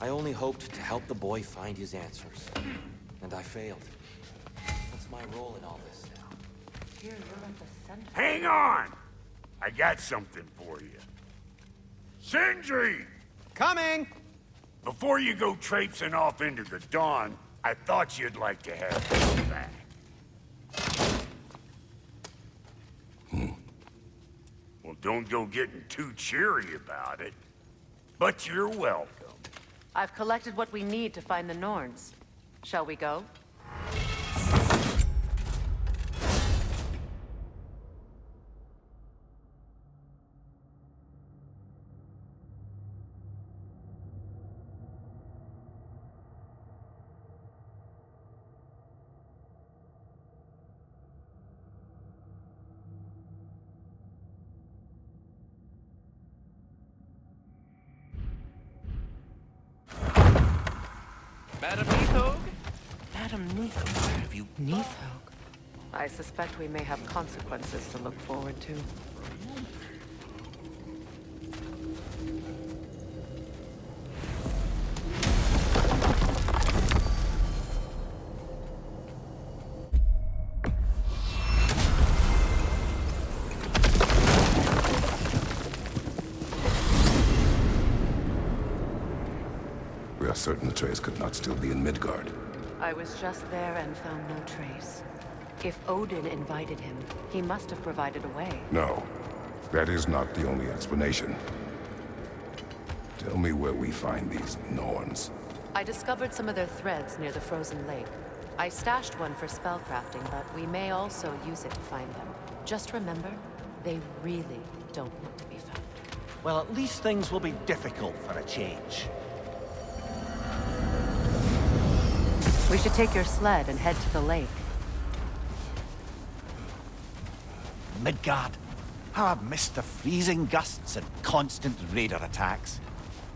I only hoped to help the boy find his answers. And I failed. What's my role in all this now? Here, you're at the center. Hang on! I got something for you. Sindri! Coming! Before you go traipsing off into the dawn, I thought you'd like to have this back. Well, don't go getting too cheery about it. But you're welcome. I've collected what we need to find the Norns. Shall we go? Madam Neathog? Madam Neathog, where have you... Neathog. I suspect we may have consequences to look forward to. We are certain the trace could not still be in Midgard. I was just there and found no trace. If Odin invited him, he must have provided a way. No, that is not the only explanation. Tell me where we find these Norns. I discovered some of their threads near the frozen lake. I stashed one for spellcrafting, but we may also use it to find them. Just remember, they really don't want to be found. Well, at least things will be difficult for a change. We should take your sled and head to the lake. Midgard. How I've missed the freezing gusts and constant raider attacks.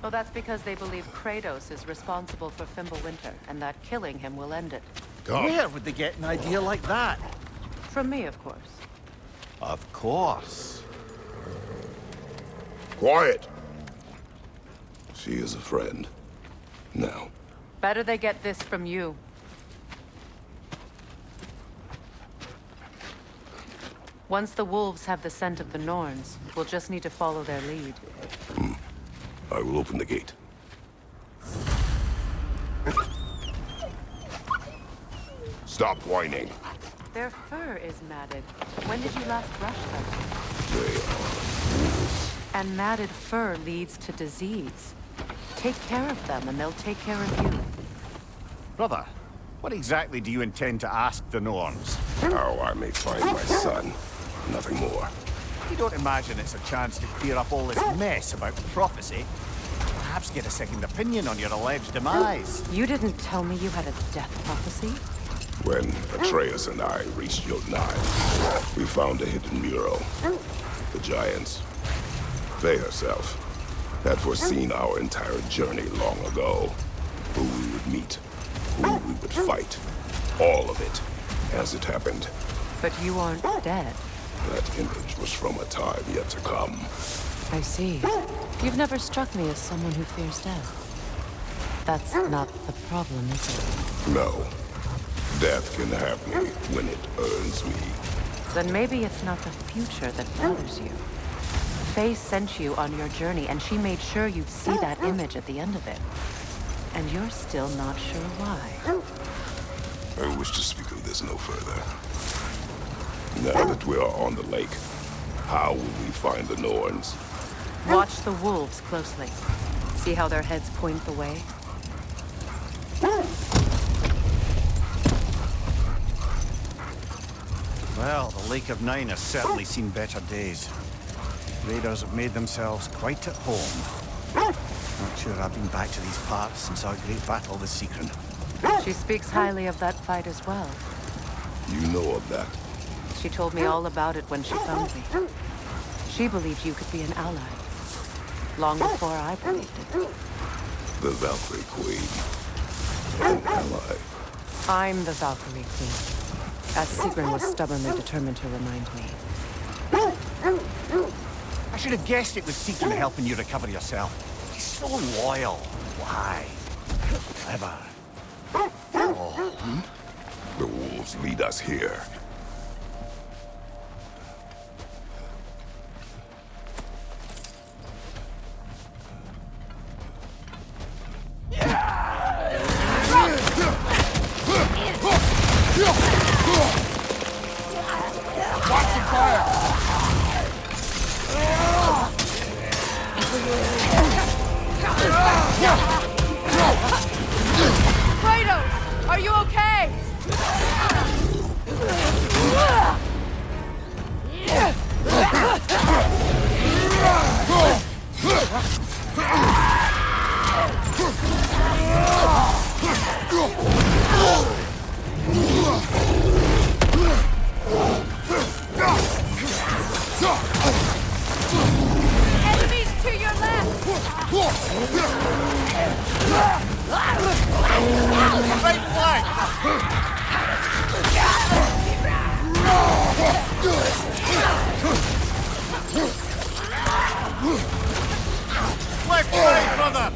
Well, that's because they believe Kratos is responsible for Fimbulwinter, and that killing him will end it. Where would they get an idea like that? From me, of course. Of course. Quiet! She is a friend. Now. Better they get this from you. Once the wolves have the scent of the Norns, we'll just need to follow their lead. I will open the gate. Stop whining. Their fur is matted. When did you last brush them? They are... And matted fur leads to disease. Take care of them, and they'll take care of you. Brother, what exactly do you intend to ask the Norns? How I may find my son. Nothing more. You don't imagine it's a chance to clear up all this mess about prophecy? Perhaps get a second opinion on your alleged demise. You didn't tell me you had a death prophecy? When Atreus and I reached Jotunheim, we found a hidden mural. The giants, they herself, had foreseen our entire journey long ago. Who we would meet, who we would fight. All of it, as it happened. But you aren't dead. That image was from a time yet to come. I see. You've never struck me as someone who fears death. That's not the problem, is it? No. Death can have me when it earns me. Then maybe it's not the future that bothers you. Faye sent you on your journey, and she made sure you'd see that image at the end of it. And you're still not sure why. I wish to speak of this no further. Now that we are on the lake, how will we find the Norns? Watch the wolves closely. See how their heads point the way? Well, the Lake of Nine has certainly seen better days. Raiders have made themselves quite at home. Not sure I've been back to these parts since our great battle with Secret. She speaks highly of that fight as well. You know of that? She told me all about it when she found me. She believed you could be an ally. Long before I believed it. The Valkyrie Queen. An ally. I'm the Valkyrie Queen. As Sigrun was stubbornly determined to remind me. I should have guessed it was Secret helping you recover yourself. She's so loyal. Why? Clever. The wolves lead us here. Kratos, are you okay? Enemies to your left! Right flank! Left flank, brother!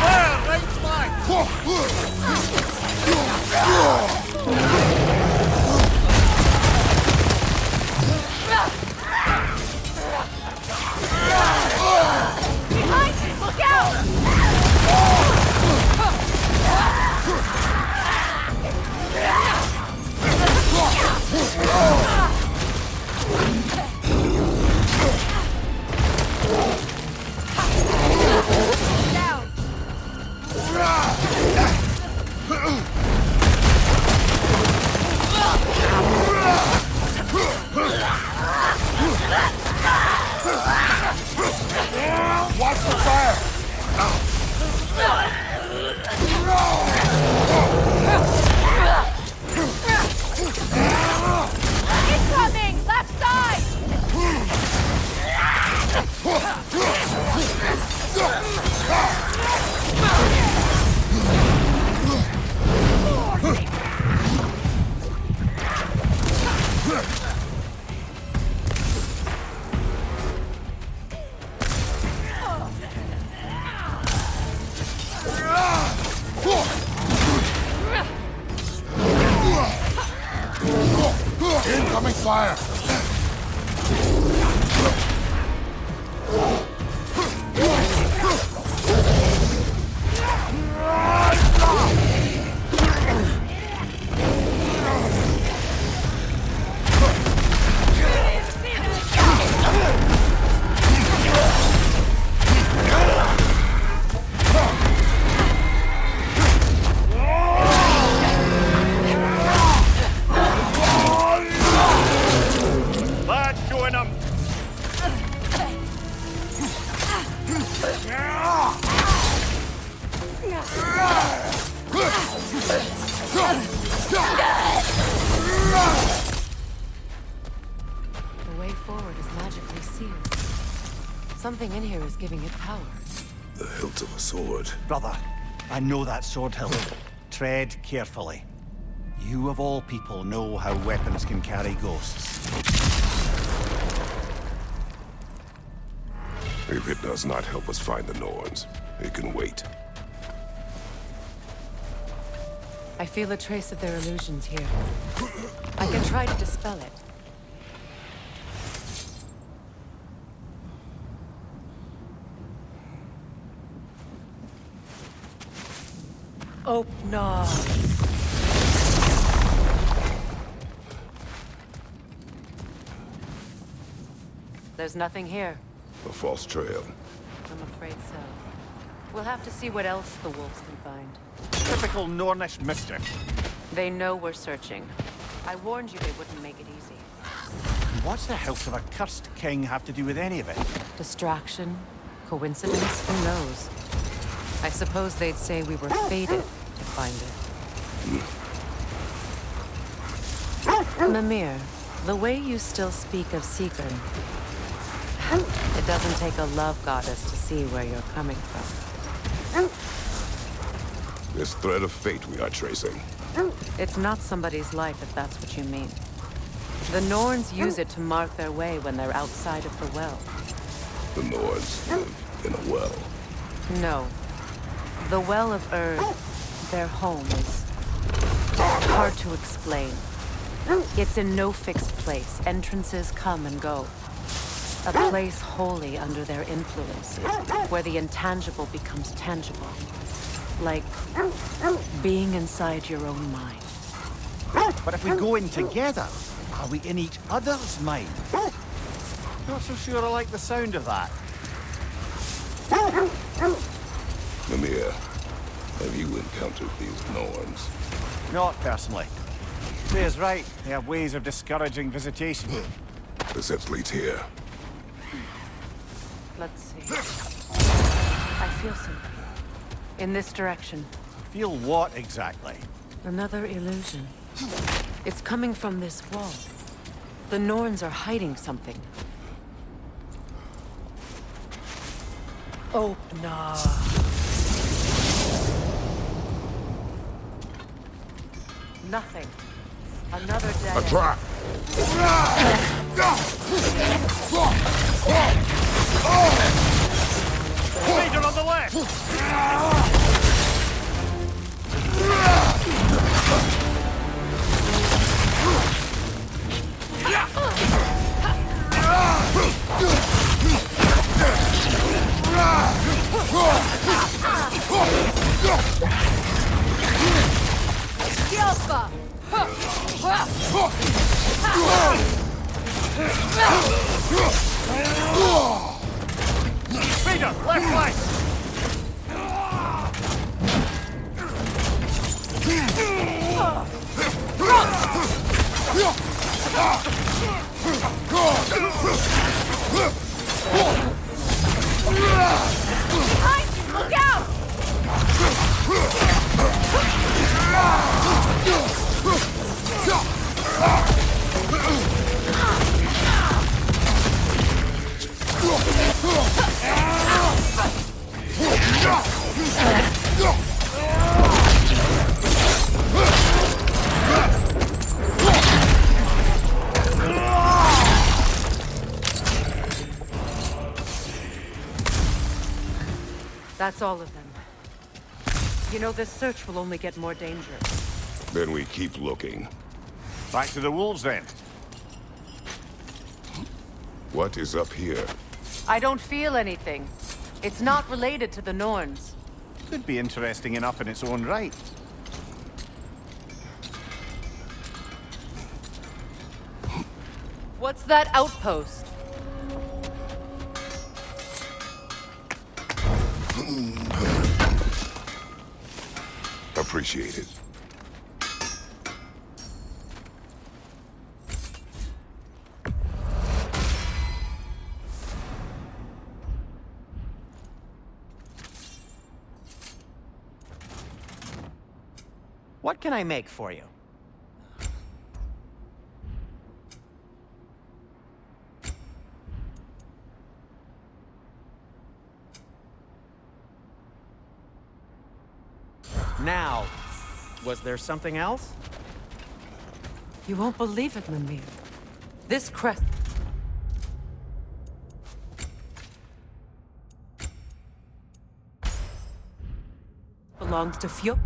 Fire, right flank! Behind! Look out! Down! Watch the fire! Incoming! Left side! Incoming fire! Lad, join them! The way forward is magically sealed. Something in here is giving it power. The hilt of a sword. Brother, I know that sword hilt. Tread carefully. You of all people know how weapons can carry ghosts. If it does not help us find the Norns, it can wait. I feel a trace of their illusions here. I can try to dispel it. Oh, no. There's nothing here. A false trail. I'm afraid so. We'll have to see what else the wolves can find. Typical Nornish mischief. They know we're searching. I warned you they wouldn't make it easy. What's the hilt of a cursed king have to do with any of it? Distraction? Coincidence? Who knows? I suppose they'd say we were fated to find it. Mimir, the way you still speak of Sigurd, it doesn't take a love goddess to see where you're coming from. This thread of fate we are tracing. It's not somebody's life, if that's what you mean. The Norns use it to mark their way when they're outside of the well. The Nords live in a well. No. The Well of Erd, their home, is hard to explain. It's in no fixed place. Entrances come and go. A place wholly under their influence, where the intangible becomes tangible. Like being inside your own mind. But if we go in together, are we in each other's mind? Not so sure I like the sound of that. Mimir, have you encountered these Norns? Not personally. Freya's right. They have ways of discouraging visitation. The sense leads here. Let's see. I feel something. In this direction. Feel what exactly? Another illusion. It's coming from this wall. The Norns are hiding something. Opener. Nothing. Another dead A end. trap! Leader on the left! Leader, left flank! Look out! That's all of them. You know, this search will only get more dangerous. Then we keep looking. Back to the wolves then. What is up here? I don't feel anything. It's not related to the Norns. Could be interesting enough in its own right. What's that outpost? Appreciate it. What can I make for you? Now, was there something else? You won't believe it, Mimir. This crest... belongs to Fjordlund.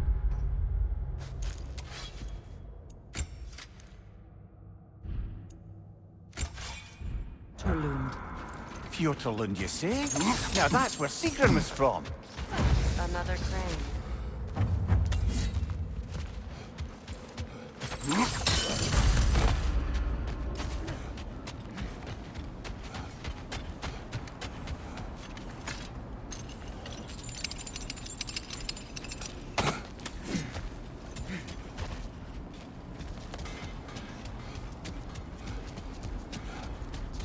Fjordlund, you say? Now that's where Sigrun was from. Another crane.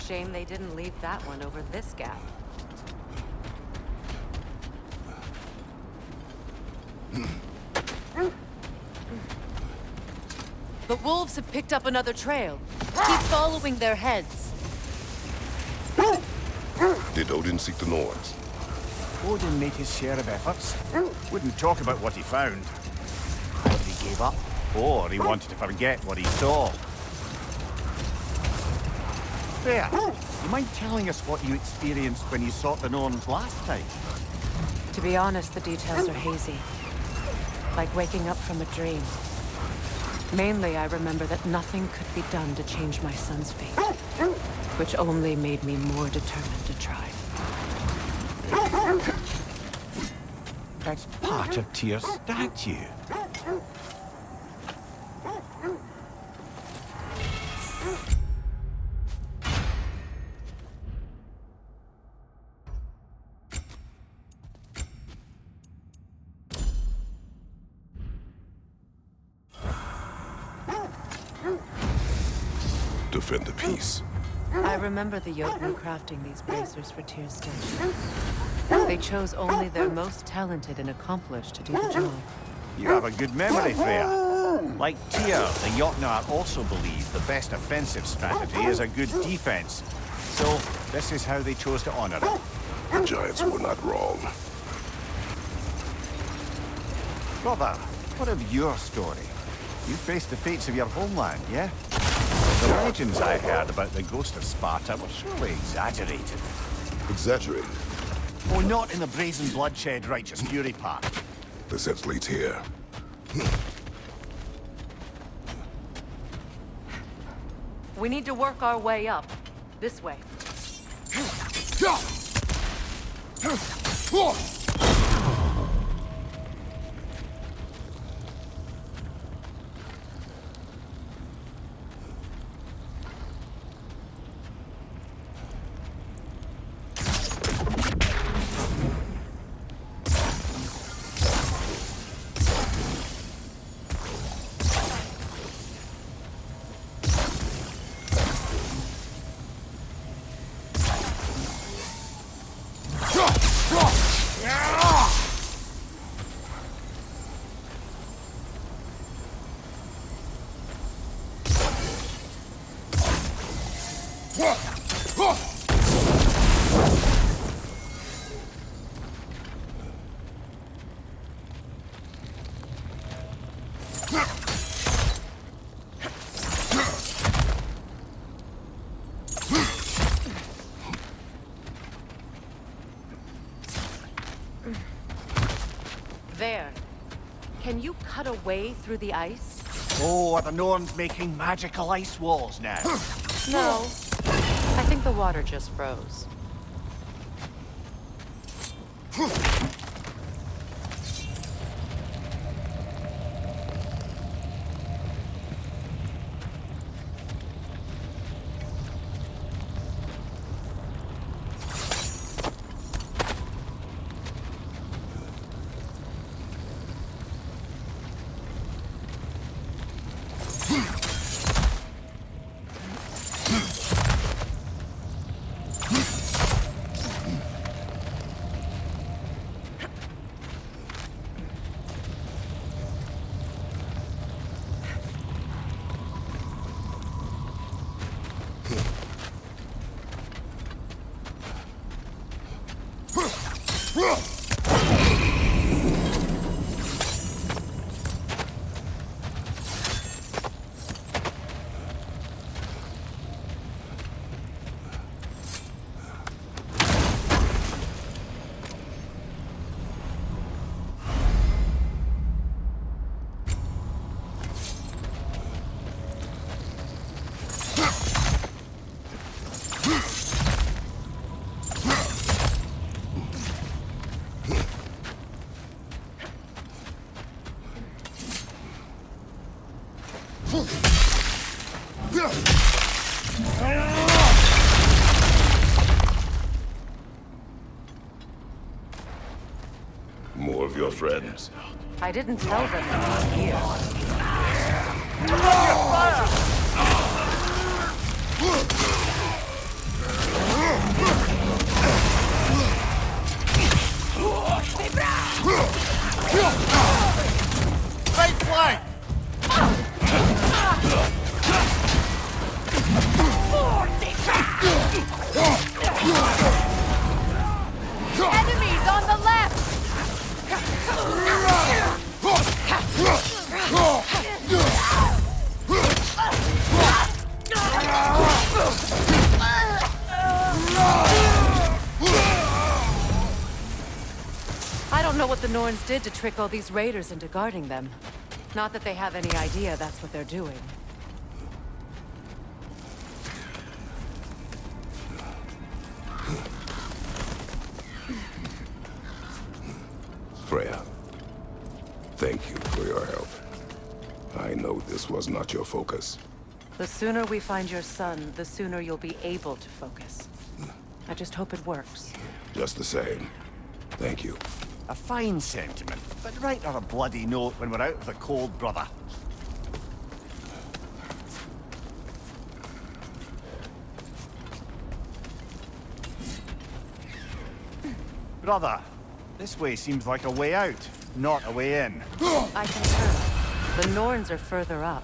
Shame they didn't leave that one over this gap. The wolves have picked up another trail. Keep following their heads. Did Odin seek the Nords? Odin made his share of efforts. Wouldn't talk about what he found. But he gave up. Or he wanted to forget what he saw. There. You mind telling us what you experienced when you sought the Norns last time? To be honest, the details are hazy. Like waking up from a dream. Mainly, I remember that nothing could be done to change my son's fate. Which only made me more determined to try. That's part of Tyr's statue. Defend the peace. I remember the yeomen crafting these bracers for Tyr's statue. They chose only their most talented and accomplished to do the job. You have a good memory, Freya. Like Tyr, the Jotnar also believe the best offensive strategy is a good defense. So, this is how they chose to honor it. The Giants were not wrong. Brother, what of your story? You faced the fates of your homeland, yeah? The legends I heard about the ghost of Sparta were surely exaggerated. Exaggerated. Oh, not in the brazen bloodshed righteous fury part. The sense leads here. We need to work our way up. This way. There. Can you cut a way through the ice? Oh, are the Norns making magical ice walls now? No. I think the water just froze. More of your friends. I didn't tell them to be here. Right flank! Enemies on the left! know what the Norns did to trick all these raiders into guarding them. Not that they have any idea that's what they're doing. Freya, thank you for your help. I know this was not your focus. The sooner we find your son, the sooner you'll be able to focus. I just hope it works. Just the same. Thank you. A fine sentiment, but write her a bloody note when we're out of the cold, brother. Brother, this way seems like a way out, not a way in. I concur. The Norns are further up.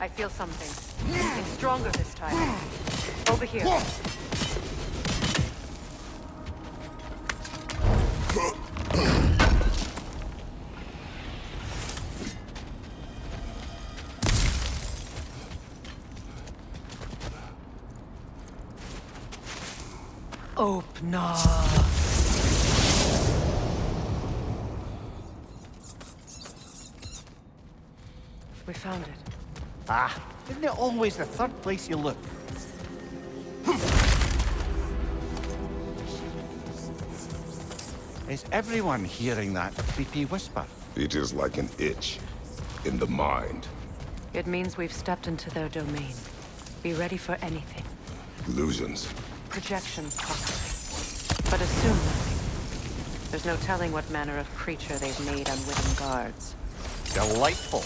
I feel something. Something stronger this time. Over here. Open up. We found it. Ah, isn't it always the third place you look? Is everyone hearing that creepy whisper? It is like an itch in the mind. It means we've stepped into their domain. Be ready for anything. Illusions. Projections, possibly. But assume nothing. There's no telling what manner of creature they've made unwitting guards. Delightful.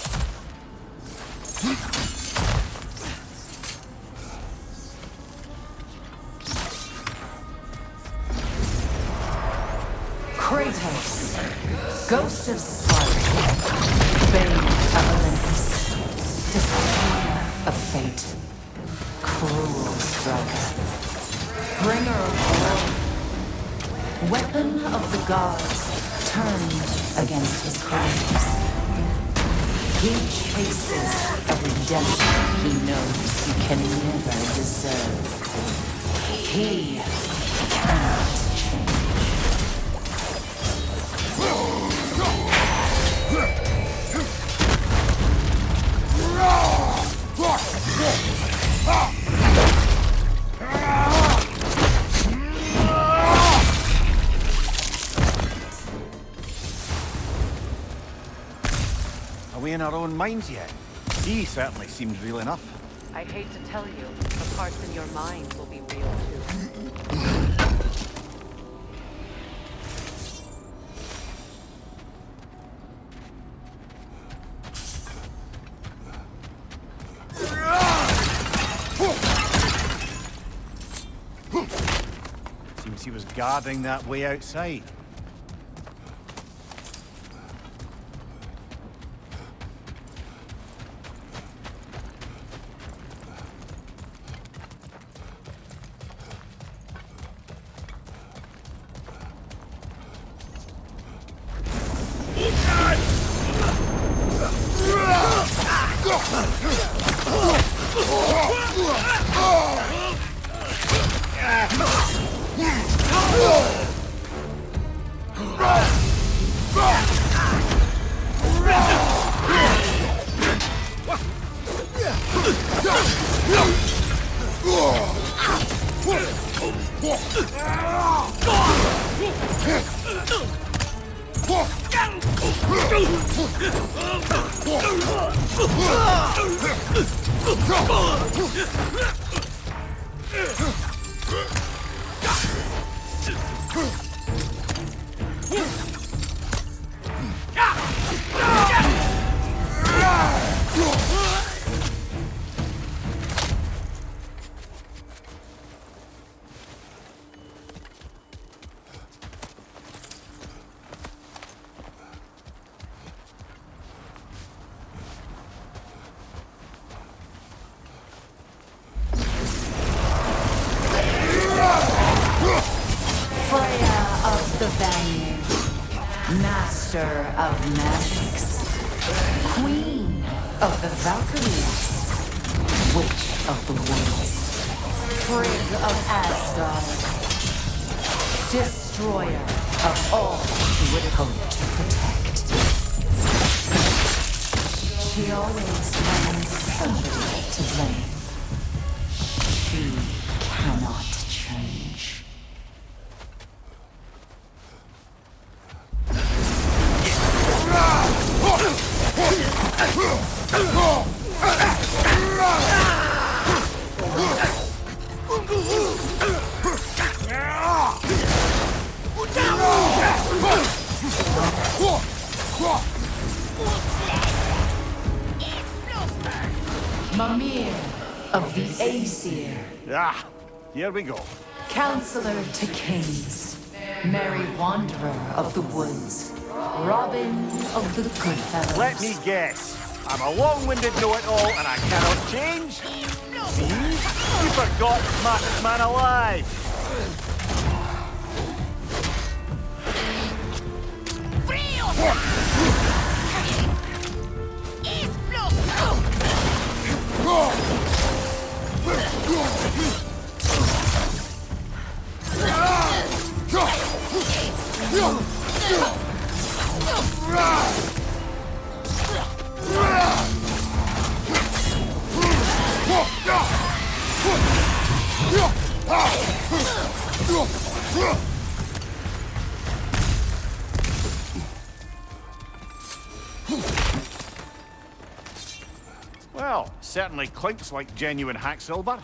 Kratos, Ghost of Sparta, Bane of Olympus, Destroyer of Fate, Cruel Striker, Bringer of War, Weapon of the gods, turned against his crimes. He chases a redemption he knows he can never deserve. He cannot change. Are we in our own minds yet? He certainly seemed real enough. I hate to tell you, the parts in your mind will be real too. Seems he was guarding that way outside. Master of magics, Queen of the Valkyries, Witch of the Woods, Frigg of Asgard, Destroyer of all she would hope to protect. She always finds somebody to blame. She cannot change. Mimir of the Aesir. Ah, here we go. Counselor to kings, Merry Wanderer of the Woods, Robin of the Goodfellows. Let me guess. I'm a long-winded know-it-all and I cannot change? See? You forgot the smartest man alive. Well, certainly clinks like genuine hack silver.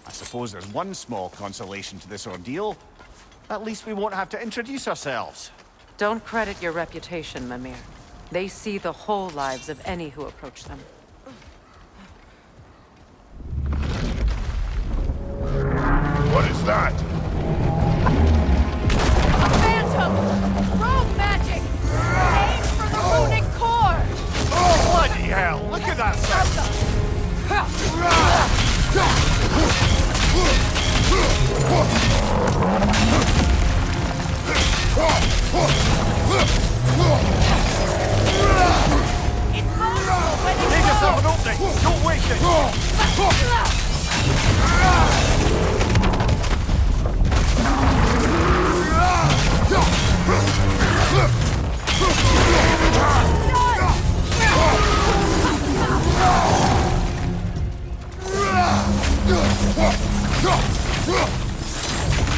I suppose there's one small consolation to this ordeal. At least we won't have to introduce ourselves. Don't credit your reputation, Mimir. They see the whole lives of any who approach them. What is that? A phantom! Rogue magic! Aimed from the runic core! Oh, bloody hell! Look at that thing! Make yourself an opening! Don't waste it!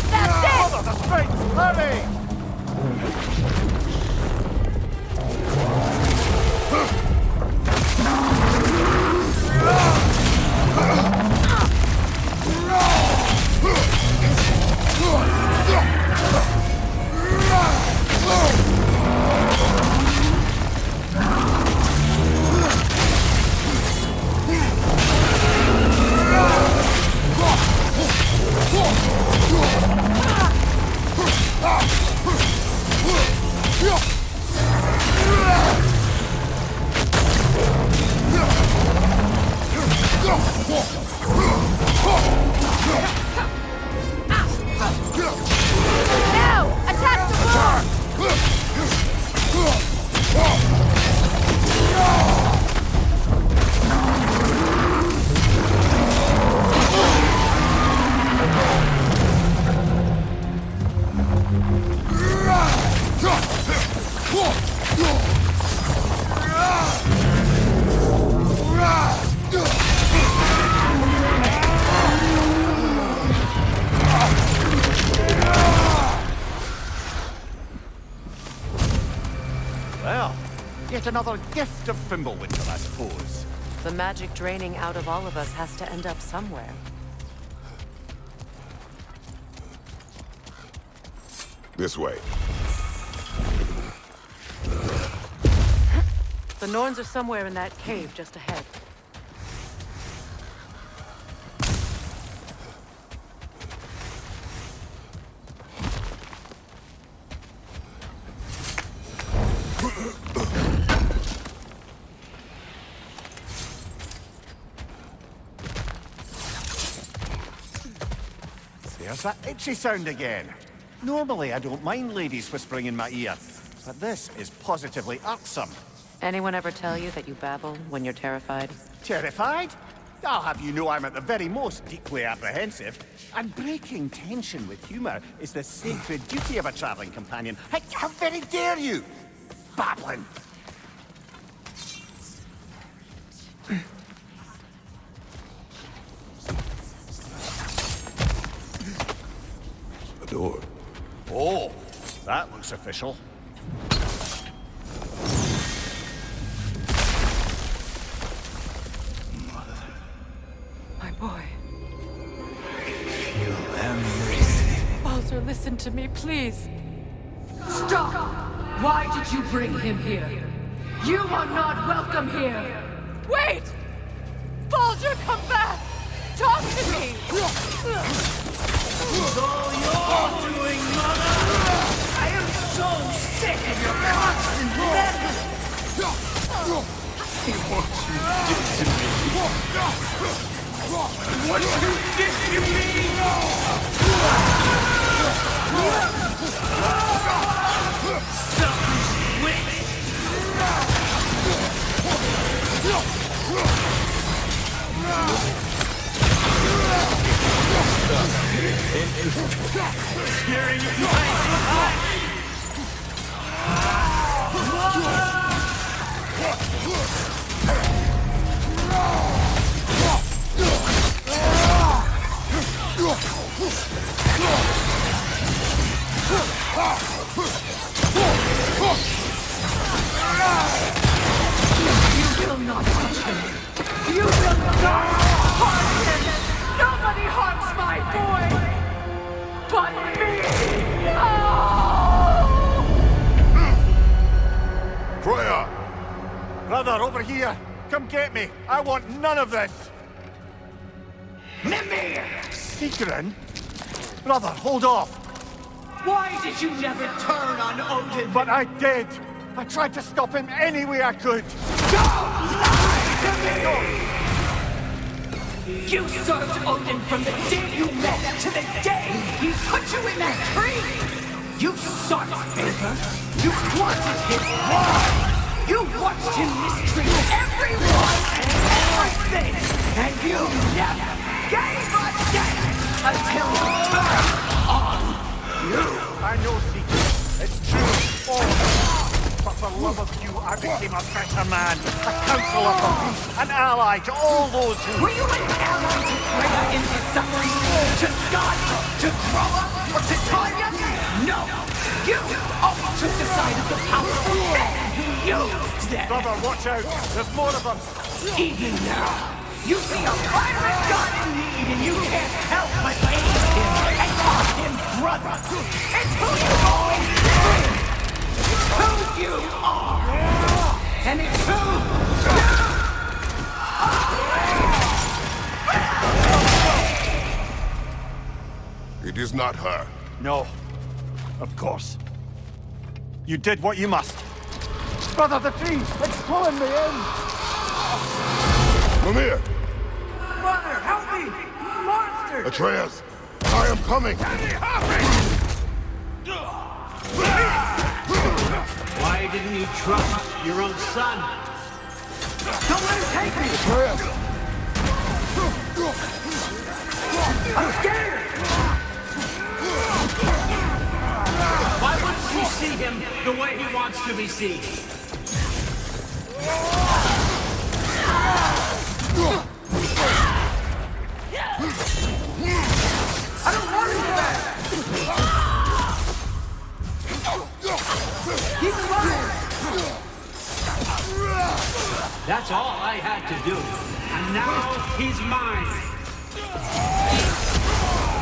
That's it! Follow the strength! Hurry! Now! Attack the wall! Well, yet another gift of Fimbulwinter, I suppose. The magic draining out of all of us has to end up somewhere. This way. The Norns are somewhere in that cave just ahead. There's that itchy sound again. Normally, I don't mind ladies whispering in my ear, but this is positively irksome. Anyone ever tell you that you babble when you're terrified? Terrified? I'll have you know I'm at the very most deeply apprehensive. And breaking tension with humor is the sacred duty of a traveling companion. How very dare you? Babbling. A door. Oh, that looks official. My boy. Feel everything. Baldur, listen to me, please. Stop! Why did you bring him here? You are not welcome here! Wait! Baldur, come back! Talk to me! Doing, mother! I am so sick of your constant madness! What you did to me! Selfish witch! You will not touch him! You will not harm him! Nobody harms my boy! But me! No! Freya! here! Come get me! I want none of this! Mimir! Sigrun? Brother, hold off! Why did you never turn on Odin? But I did! I tried to stop him any way I could! Don't lie to me! You served Odin from the day you met to the day he put you in that tree! You sought his favor! You wanted his blood! You watched him mistreat everyone and everything! And you never gave a damn until he turned on you! I know, Sigrun. It's true. All. But for love of you, I became a better man. A counselor for peace. An ally to all those who... Were you an ally to Freya into suffering? To Scott? To Groa? Or to Tanya? No! You always took the side of the powerful men who used them! Brother, watch out. There's more of them. Even now, you see a pirate god in need and you can't help but aid him and call him brother! It's who you've always been! It's who you are! And it's who you... It is not her. No. Of course. You did what you must. Brother, the tree! It's pulling me in! Mimir! Brother, help me! Monster! Atreus! I am coming! Why didn't you trust your own son? Don't let him take me! Atreus! I'm scared! Why wouldn't you see him the way he wants to be seen? I don't want him back! He's alive! That's all I had to do. And now he's mine.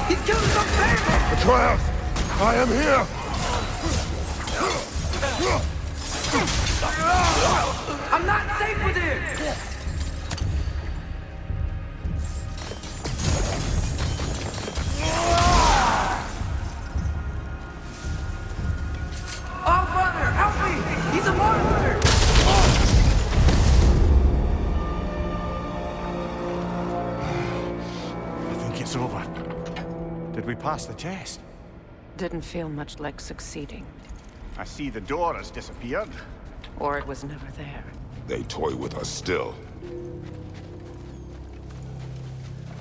He's killing some family! Atreus! I am here! I'm not safe with him! Oh, brother, help me! He's a monster! I think it's over. Did we pass the test? Didn't feel much like succeeding. I see the door has disappeared. Or it was never there. They toy with us still.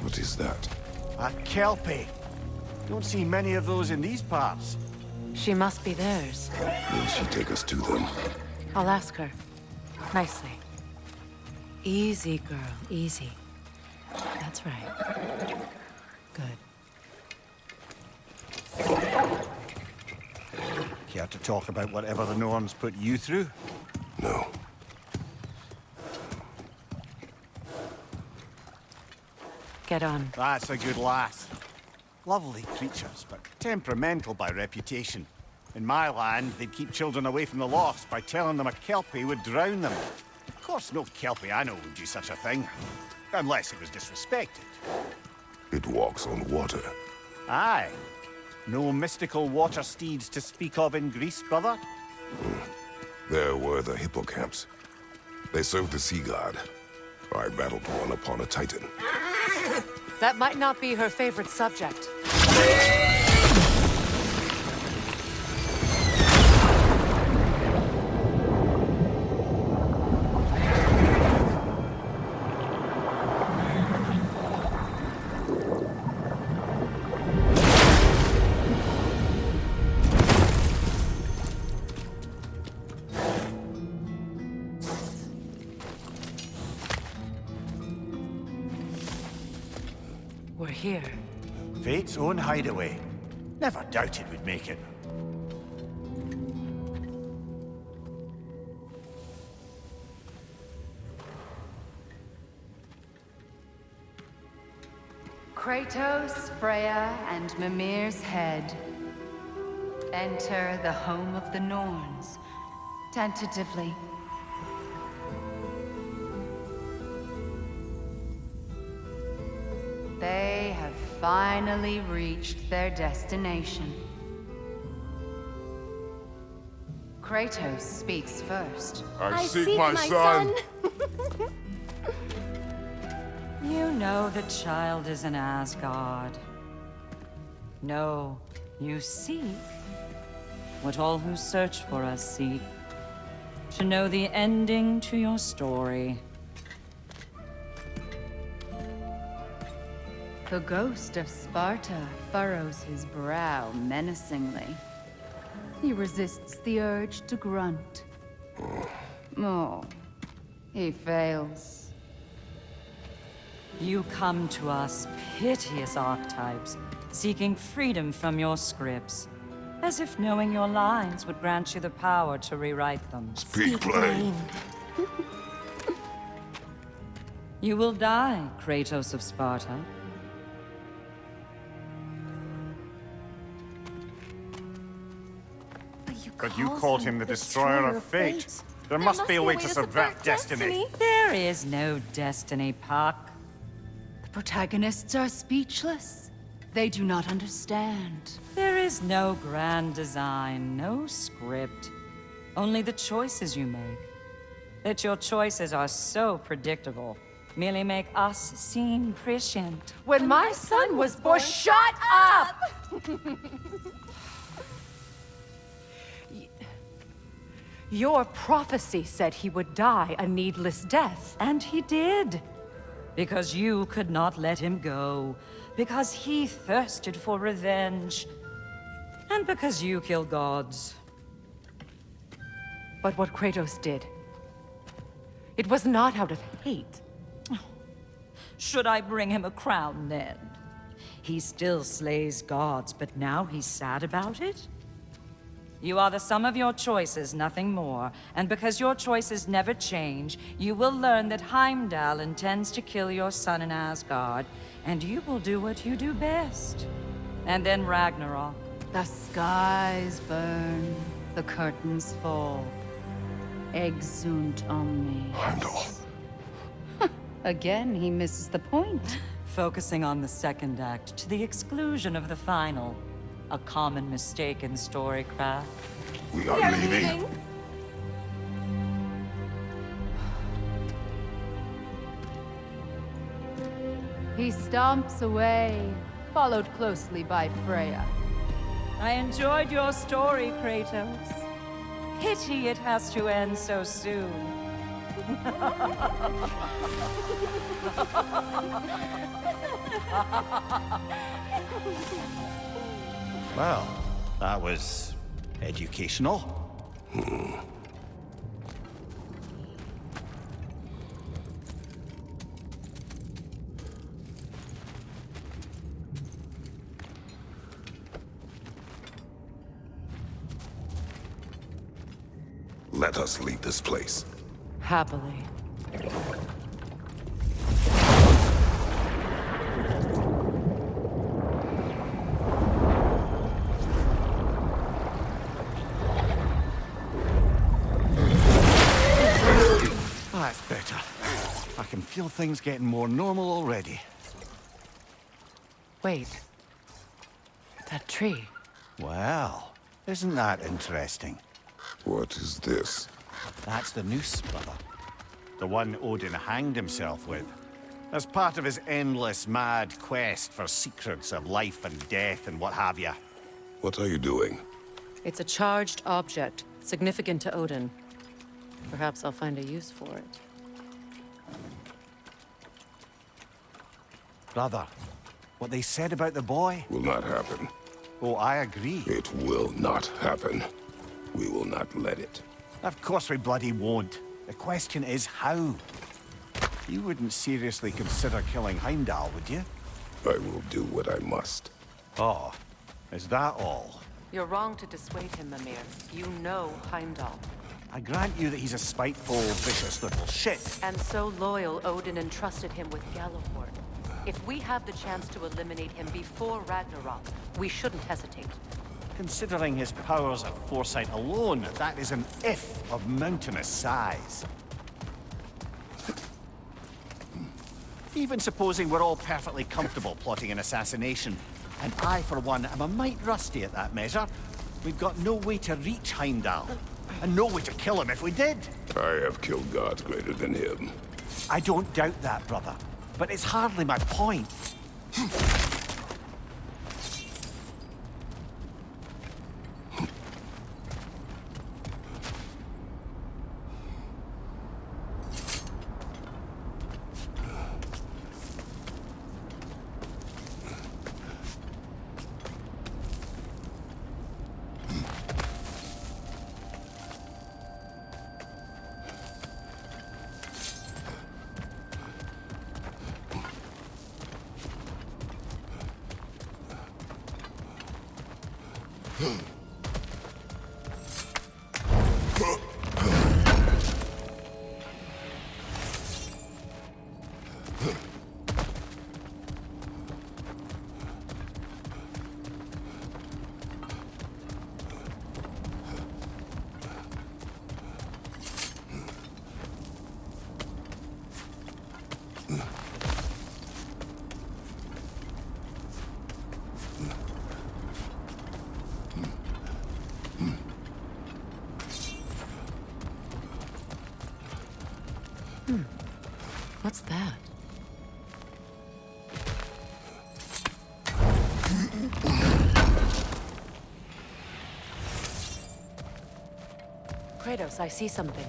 What is that? A Kelpie. Don't see many of those in these parts. She must be theirs. Will she take us to them? I'll ask her. Nicely. Easy, girl. Easy. That's right. Good. Care to talk about whatever the Norns put you through? No. Get on. That's a good lass. Lovely creatures, but temperamental by reputation. In my land, they'd keep children away from the lost by telling them a Kelpie would drown them. Of course, no Kelpie I know would do such a thing. Unless it was disrespected. It walks on water. Aye. No mystical water steeds to speak of in Greece, brother? There were the hippocamps. They served the sea god. I battled one upon a titan. That might not be her favorite subject. We're here. Fate's own hideaway. Never doubted we'd make it. Kratos, Freya, and Mimir's head. Enter the home of the Norns. Tentatively. finally reached their destination. Kratos speaks first. I seek my son. You know the child is in Asgard. No, you seek what all who search for us seek. To know the ending to your story. The ghost of Sparta furrows his brow menacingly. He resists the urge to grunt. Oh, he fails. You come to us, piteous archetypes, seeking freedom from your scripts. As if knowing your lines would grant you the power to rewrite them. Speak plain. You will die, Kratos of Sparta. But you called him the Destroyer of Fate. There must be a way to subvert destiny. There is no destiny, Puck. The protagonists are speechless. They do not understand. There is no grand design, no script. Only the choices you make. That your choices are so predictable merely make us seem prescient. When my son was born, shut up! Your prophecy said he would die a needless death. And he did. Because you could not let him go. Because he thirsted for revenge. And because you kill gods. But what Kratos did, it was not out of hate. Should I bring him a crown then? He still slays gods, but now he's sad about it? You are the sum of your choices, nothing more. And because your choices never change, you will learn that Heimdall intends to kill your son in Asgard, and you will do what you do best. And then Ragnarok. The skies burn, the curtains fall. Exunt omnes. Heimdall. Again, he misses the point. Focusing on the second act to the exclusion of the final. A common mistake in storycraft. We are leaving. He stomps away, followed closely by Freya. I enjoyed your story, Kratos. Pity it has to end so soon. Well, that was educational. Let us leave this place. Happily. That's better. I can feel things getting more normal already. Wait. That tree. Well, isn't that interesting? What is this? That's the noose, brother. The one Odin hanged himself with. As part of his endless, mad quest for secrets of life and death and what have you. What are you doing? It's a charged object, significant to Odin. Perhaps I'll find a use for it. Brother, what they said about the boy? Will not happen. Oh, I agree. It will not happen. We will not let it. Of course we bloody won't. The question is how? You wouldn't seriously consider killing Heimdall, would you? I will do what I must. Oh, is that all? You're wrong to dissuade him, Mimir. You know Heimdall. I grant you that he's a spiteful, vicious little shit. And so loyal, Odin entrusted him with Gjallarhorn. If we have the chance to eliminate him before Ragnarok, we shouldn't hesitate. Considering his powers of foresight alone, that is an if of mountainous size. Even supposing we're all perfectly comfortable plotting an assassination, and I, for one, am a mite rusty at that measure, we've got no way to reach Heimdall, and no way to kill him if we did. I have killed gods greater than him. I don't doubt that, brother, but it's hardly my point. What's that? Kratos, I see something.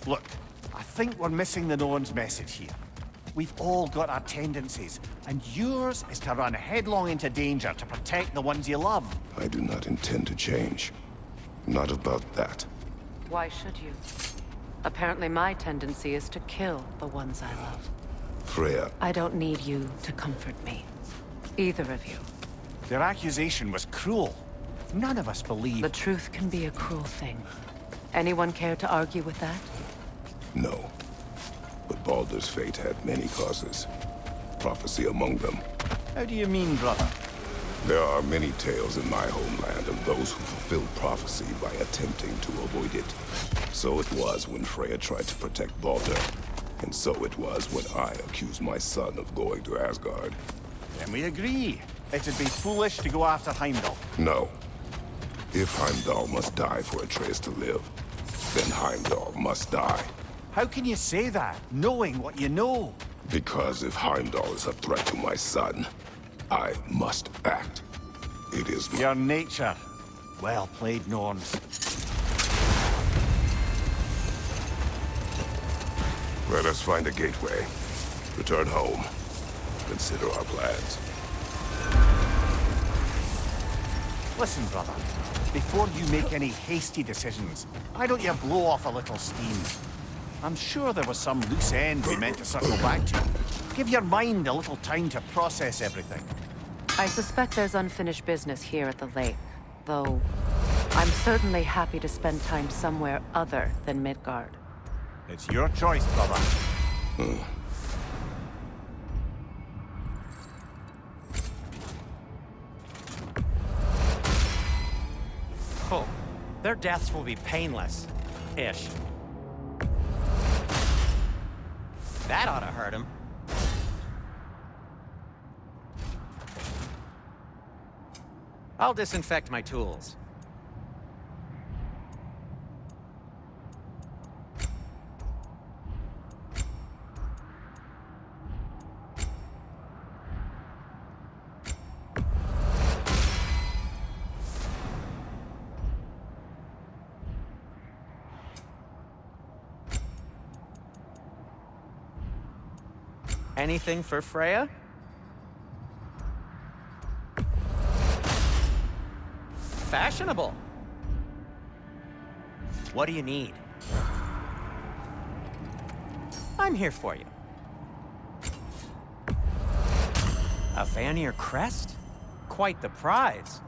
Look, I think we're missing the Norn's message here. We've all got our tendencies, and yours is to run headlong into danger to protect the ones you love. I do not intend to change. Not about that. Why should you? Apparently my tendency is to kill the ones I love. Freya, I don't need you to comfort me. Either of you. Their accusation was cruel. None of us believe... The truth can be a cruel thing. Anyone care to argue with that? no. But Baldur's fate had many causes. Prophecy among them. How do you mean, brother? There are many tales in my homeland of those who fulfilled prophecy by attempting to avoid it. So it was when Freya tried to protect Baldur. And so it was when I accused my son of going to Asgard. Then we agree. It'd be foolish to go after Heimdall. No. If Heimdall must die for Atreus to live, then Heimdall must die. How can you say that, knowing what you know? Because if Heimdall is a threat to my son, I must act. It is my... Your nature. Well played, Norns. Let us find a gateway. Return home. Consider our plans. Listen, brother. Before you make any hasty decisions, why don't you blow off a little steam? I'm sure there was some loose end we meant to circle back to. Give your mind a little time to process everything. I suspect there's unfinished business here at the lake, though I'm certainly happy to spend time somewhere other than Midgard. It's your choice, brother. Hope their deaths will be painless. Ish. That ought to hurt him. I'll disinfect my tools. Anything for Freya? Fashionable. What do you need? I'm here for you. A Vanir crest? Quite the prize.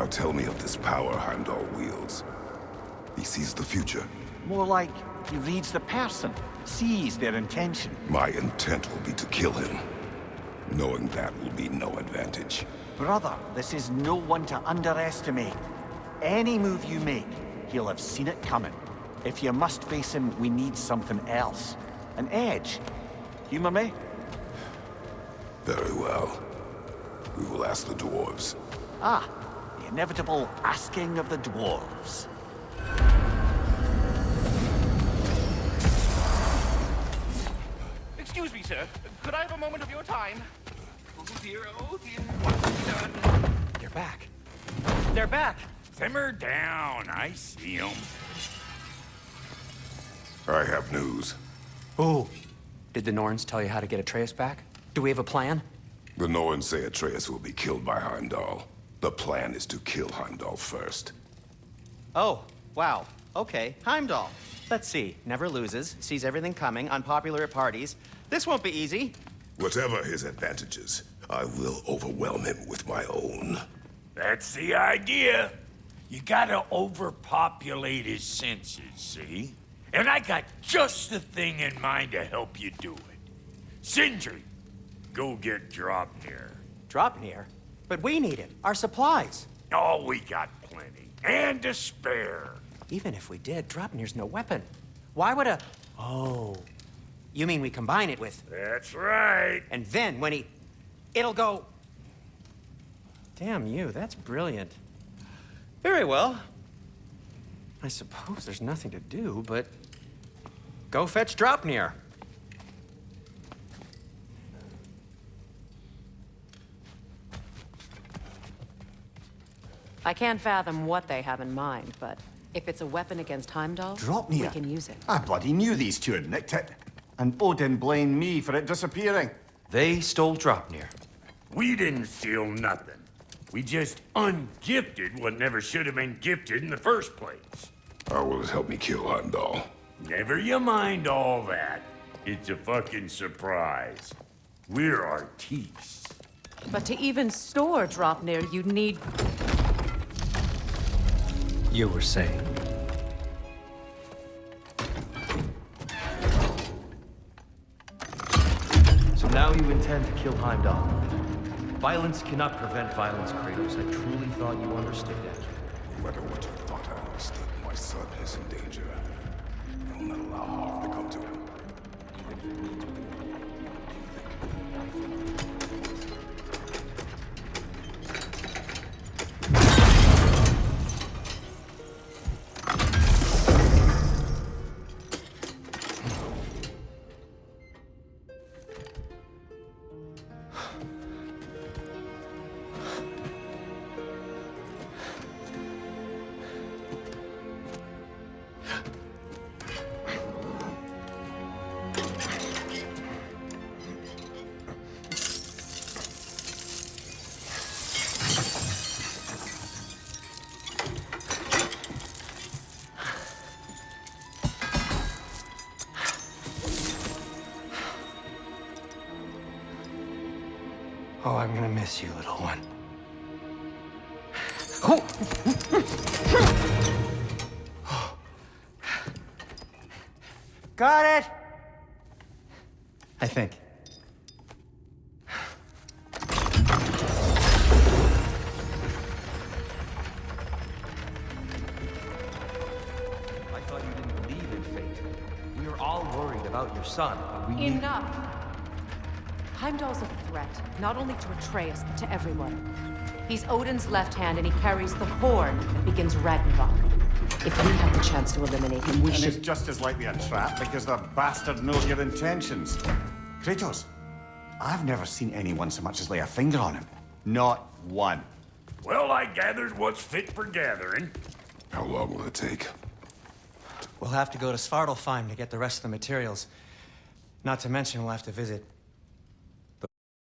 tell me of this power Heimdall wields. He sees the future. More like he reads the person, sees their intention. My intent will be to kill him. Knowing that will be no advantage. Brother, this is no one to underestimate. Any move you make, he'll have seen it coming. If you must face him, we need something else. An edge. Humor me? Very well. We will ask the dwarves. Ah, the inevitable asking of the dwarves. Excuse me, sir. Could I have a moment of your time? Oh dear, what's done? They're back. They're back! Simmer down, I see 'em. I have news. Ooh. Did the Norns tell you how to get Atreus back? Do we have a plan? The Norns say Atreus will be killed by Heimdall. The plan is to kill Heimdall first. Oh, wow. Okay, Heimdall. Let's see. Never loses, sees everything coming, unpopular at parties. This won't be easy. Whatever his advantages, I will overwhelm him with my own. That's the idea. You gotta overpopulate his senses, see? And I got just the thing in mind to help you do it. Sindri, go get Draupnir. Draupnir? But we need it. Our supplies. Oh, we got plenty. And to spare. Even if we did, Draupnir's no weapon. Why would a... Oh. You mean we combine it with... That's right. And then when he... It'll go... Damn you, that's brilliant. Very well. I suppose there's nothing to do, but... Go fetch Draupnir. I can't fathom what they have in mind, but if it's a weapon against Heimdall, Draupnir. we can use it. I bloody knew these two had nicked it. And Odin blamed me for it disappearing. They stole Draupnir. We didn't steal nothing. We just ungifted what never should have been gifted in the first place. How will it help me kill Heimdall? Never you mind all that. It's a fucking surprise. We're artistes. But to even store Draupnir, you'd need... You were saying? So now you intend to kill Heimdall. Violence cannot prevent violence, Kratos. I truly thought you understood that. No matter what you thought I understood, my son is in danger. I will not allow harm to come to him. Oh, I'm gonna miss you, little one. Got it! I think. I thought you didn't believe in fate. We were all worried about your son, but we need... Enough! Heimdall's a threat, not only to Atreus, but to everyone. He's Odin's left hand, and he carries the horn that begins Ragnarok. If we have the chance to eliminate him, we And should... it's just as likely a trap because the bastard knows your intentions. Kratos, I've never seen anyone so much as lay a finger on him. Not one. Well, I gathered what's fit for gathering. How long will it take? We'll have to go to Svartalfheim to get the rest of the materials. Not to mention we'll have to visit